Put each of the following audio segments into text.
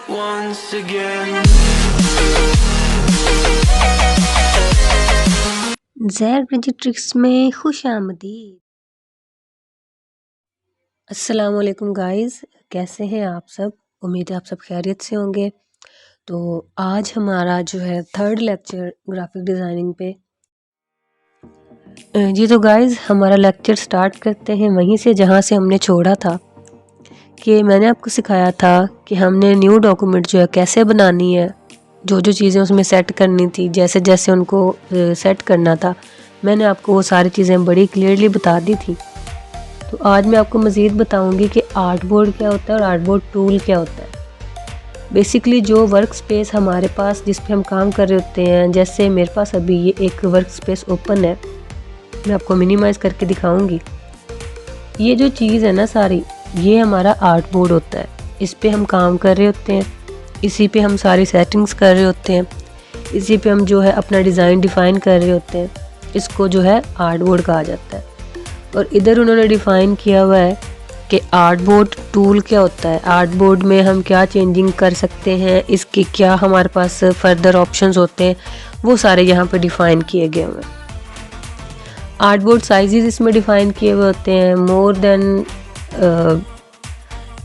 once again. Zac tricks में खुश आमदीद। अस्सलामुअलैकुम गाइस, कैसे हैं आप सब? उम्मीद है आप सब खैरियत से होंगे। तो आज हमारा जो है थर्ड लेक्चर ग्राफिक डिज़ाइनिंग पे। जी तो गाइस, हमारा लेक्चर स्टार्ट करते हैं वहीं से जहाँ से हमने छोड़ा था। कि मैंने आपको सिखाया था कि हमने न्यू डॉक्यूमेंट जो है कैसे बनानी है, जो जो चीज़ें उसमें सेट करनी थी, जैसे जैसे उनको सेट करना था, मैंने आपको वो सारी चीज़ें बड़ी क्लियरली बता दी थी। तो आज मैं आपको मज़ीद बताऊंगी कि आर्टबोर्ड क्या होता है और आर्टबोर्ड टूल क्या होता है। बेसिकली जो वर्क स्पेस हमारे पास जिस पे हम काम कर रहे होते हैं, जैसे मेरे पास अभी ये एक वर्क स्पेस ओपन है, मैं आपको मिनिमाइज़ करके दिखाऊंगी। ये जो चीज़ है ना सारी, ये हमारा आर्टबोर्ड होता है। इस पे हम काम कर रहे होते हैं, इसी पे हम सारी सेटिंग्स कर रहे होते हैं, इसी पे हम जो है अपना डिज़ाइन डिफ़ाइन कर रहे होते हैं। इसको जो है आर्टबोर्ड कहा जाता है। और इधर उन्होंने डिफ़ाइन किया हुआ है कि आर्टबोर्ड टूल क्या होता है, आर्टबोर्ड में हम क्या चेंजिंग कर सकते हैं, इसके क्या हमारे पास फर्दर ऑप्शंस होते हैं, वो सारे यहाँ पे डिफ़ाइन किए गए हुए हैं। आर्टबोर्ड साइजेस इसमें डिफ़ाइन किए हुए होते हैं। मोर देन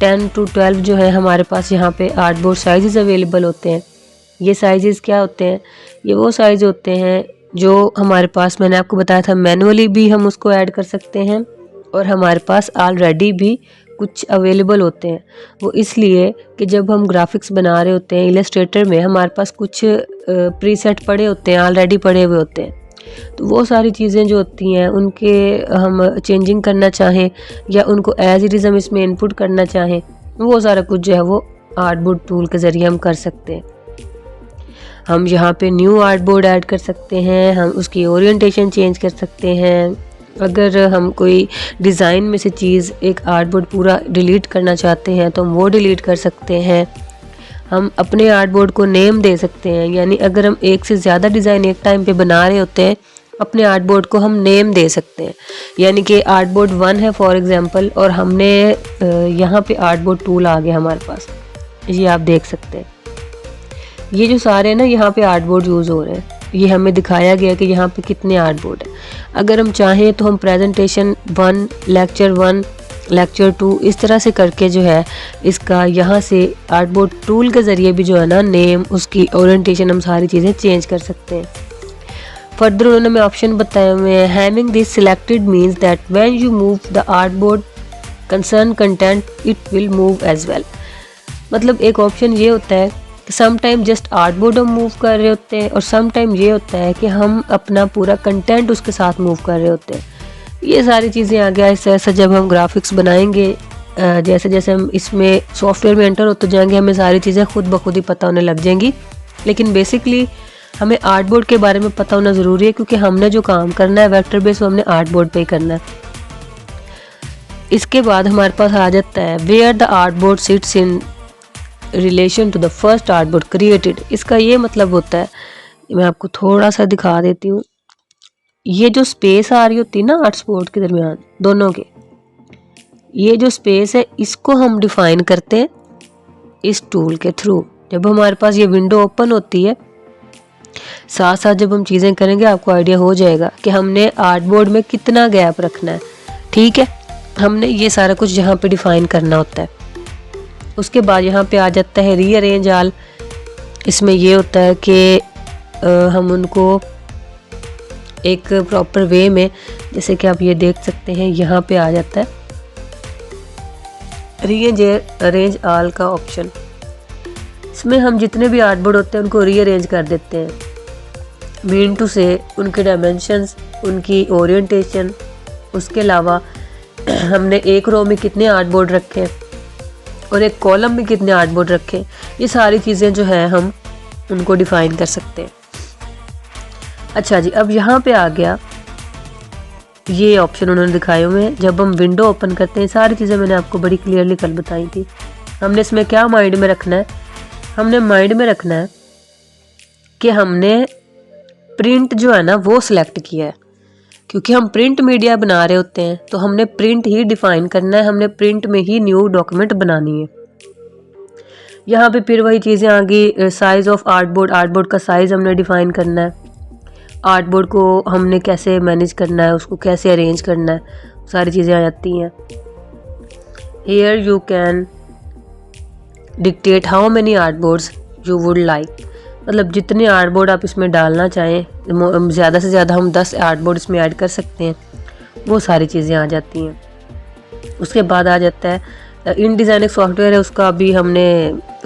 10 to 12 जो है हमारे पास यहाँ पे आर्टबोर्ड साइजेस अवेलेबल होते हैं। ये साइजेस क्या होते हैं? ये वो साइज़ होते हैं जो हमारे पास, मैंने आपको बताया था, मैनुअली भी हम उसको ऐड कर सकते हैं और हमारे पास ऑलरेडी भी कुछ अवेलेबल होते हैं। वो इसलिए कि जब हम ग्राफिक्स बना रहे होते हैं इलस्ट्रेटर में, हमारे पास कुछ प्रीसेट पड़े होते हैं, ऑलरेडी पड़े हुए होते हैं। तो वो सारी चीज़ें जो होती हैं उनके हम चेंजिंग करना चाहें या उनको एज इट इज़ हम इसमें इनपुट करना चाहें, वो सारा कुछ जो है वो आर्टबोर्ड टूल के ज़रिए हम कर सकते हैं। हम यहाँ पे न्यू आर्टबोर्ड ऐड कर सकते हैं, हम उसकी ओरिएंटेशन चेंज कर सकते हैं। अगर हम कोई डिज़ाइन में से चीज़ एक आर्टबोर्ड पूरा डिलीट करना चाहते हैं तो हम वो डिलीट कर सकते हैं। हम अपने आर्टबोर्ड को नेम दे सकते हैं, यानी अगर हम एक से ज़्यादा डिज़ाइन एक टाइम पे बना रहे होते हैं, अपने आर्टबोर्ड को हम नेम दे सकते हैं। यानी कि आर्टबोर्ड 1 है फॉर एग्जांपल, और हमने यहाँ पे आर्टबोर्ड टूल आ गया हमारे पास, ये आप देख सकते हैं। ये जो सारे ना यहाँ पे आर्टबोर्ड यूज़ हो रहे हैं, ये हमें दिखाया गया कि यहाँ पे कितने आर्टबोर्ड हैं। अगर हम चाहें तो हम प्रेजेंटेशन 1, लेक्चर 1, लेक्चर 2 इस तरह से करके जो है इसका यहाँ से आर्टबोर्ड टूल के ज़रिए भी जो है ना नेम, उसकी ओरिएंटेशन, हम सारी चीज़ें चेंज कर सकते हैं। फर्दर उन्होंने हमें ऑप्शन बताए हुए हैं। Having this selected means that when you move the artboard concern content it will move as well. मतलब एक ऑप्शन ये होता है कि सम टाइम जस्ट आर्टबोर्ड हम मूव कर रहे होते हैं और सम टाइम ये होता है कि हम अपना पूरा कंटेंट उसके साथ मूव कर रहे होते हैं। ये सारी चीज़ें आगे ऐसे ऐसे जब हम ग्राफिक्स बनाएंगे, जैसे जैसे हम इसमें सॉफ्टवेयर में एंटर होते जाएंगे, हमें सारी चीज़ें खुद ब खुद ही पता होने लग जाएंगी। लेकिन बेसिकली हमें आर्टबोर्ड के बारे में पता होना ज़रूरी है, क्योंकि हमने जो काम करना है वेक्टर बेस वो हमने आर्टबोर्ड पे ही करना है। इसके बाद हमारे पास आ जाता है where the artboard sits in relation to the first artboard created. इसका ये मतलब होता है, मैं आपको थोड़ा सा दिखा देती हूँ। ये जो स्पेस आ रही होती है ना आर्टबोर्ड के दरमियान दोनों के, ये जो स्पेस है इसको हम डिफाइन करते हैं इस टूल के थ्रू। जब हमारे पास ये विंडो ओपन होती है, साथ साथ जब हम चीज़ें करेंगे आपको आइडिया हो जाएगा कि हमने आर्टबोर्ड में कितना गैप रखना है। ठीक है, हमने ये सारा कुछ यहाँ पे डिफाइन करना होता है। उसके बाद यहाँ पे आ जाता है रीअरेंज ऑल। इसमें ये होता है कि हम उनको एक प्रॉपर वे में, जैसे कि आप ये देख सकते हैं, यहाँ पे आ जाता है रीअरेंज ऑल का ऑप्शन। इसमें हम जितने भी आर्टबोर्ड होते हैं उनको रीअरेंज कर देते हैं। मीन टू से उनके डायमेंशंस, उनकी ओरिएंटेशन, उसके अलावा हमने एक रो में कितने आर्टबोर्ड रखे हैं और एक कॉलम में कितने आर्टबोर्ड रखे, ये सारी चीज़ें जो है हम उनको डिफाइन कर सकते हैं। अच्छा जी, अब यहाँ पे आ गया ये ऑप्शन उन्होंने दिखाए हुए हैं। जब हम विंडो ओपन करते हैं, सारी चीज़ें मैंने आपको बड़ी क्लियरली कल बताई थी। हमने इसमें क्या माइंड में रखना है? हमने माइंड में रखना है कि हमने प्रिंट जो है ना वो सिलेक्ट किया है, क्योंकि हम प्रिंट मीडिया बना रहे होते हैं तो हमने प्रिंट ही डिफाइन करना है, हमने प्रिंट में ही न्यू डॉक्यूमेंट बनानी है। यहाँ पे फिर वही चीज़ें आ गई, साइज़ ऑफ आर्टबोर्ड का साइज़ हमने डिफ़ाइन करना है, आर्टबोर्ड को हमने कैसे मैनेज करना है, उसको कैसे अरेंज करना है, सारी चीज़ें आ जाती हैं। Here you can dictate how many artboards you would like, मतलब जितने आर्टबोर्ड आप इसमें डालना चाहें, ज़्यादा से ज़्यादा हम 10 आर्टबोर्ड इसमें ऐड कर सकते हैं, वो सारी चीज़ें आ जाती हैं। उसके बाद आ जाता है इन डिज़ाइन एक सॉफ्टवेयर है, उसका अभी हमने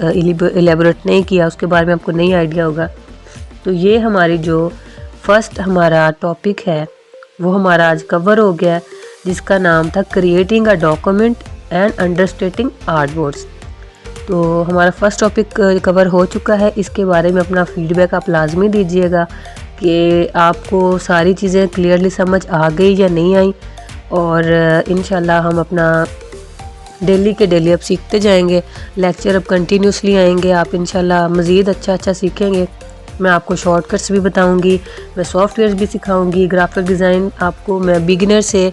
एलेबोरेट नहीं किया, उसके बारे में आपको नहीं आइडिया होगा। तो ये हमारी जो फर्स्ट हमारा टॉपिक है वो हमारा आज कवर हो गया, जिसका नाम था creating a document and understanding artboards. तो हमारा फर्स्ट टॉपिक कवर हो चुका है। इसके बारे में अपना फीडबैक आप लाजमी दीजिएगा कि आपको सारी चीज़ें क्लियरली समझ आ गई या नहीं आई, और इंशाल्लाह हम अपना डेली के डेली अब सीखते जाएंगे, लेक्चर अब कंटिन्यूसली आएंगे, आप इंशाल्लाह मज़ीद अच्छा सीखेंगे। मैं आपको शॉर्टकट्स भी बताऊंगी, मैं सॉफ्टवेयर भी सिखाऊंगी, ग्राफिक डिज़ाइन आपको मैं बिगिनर से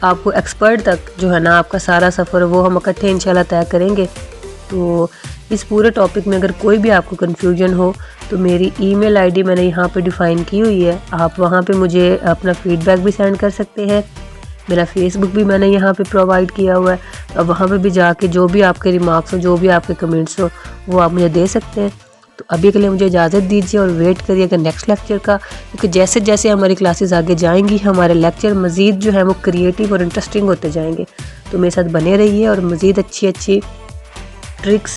आपको एक्सपर्ट तक जो है ना आपका सारा सफ़र वो हम इकट्ठे इंशाल्लाह तय करेंगे। तो इस पूरे टॉपिक में अगर कोई भी आपको कन्फ्यूजन हो तो मेरी ईमेल आईडी मैंने यहाँ पे डिफ़ाइन की हुई है, आप वहाँ पे मुझे अपना फ़ीडबैक भी सेंड कर सकते हैं। मेरा फेसबुक भी मैंने यहाँ पे प्रोवाइड किया हुआ है, अब वहाँ पे भी जाके जो भी आपके रिमार्क्स हो, जो भी आपके कमेंट्स हो, वो आप मुझे दे सकते हैं। तो अभी के लिए मुझे इजाज़त दीजिए और वेट करिएगा नेक्स्ट लेक्चर का, क्योंकि जैसे जैसे हमारी क्लासेस आगे जाएंगी हमारे लेक्चर मज़ीद जो है वो क्रिएटिव और इंटरेस्टिंग होते जाएंगे। तो मेरे साथ बने रहिए और मज़ीद अच्छी ट्रिक्स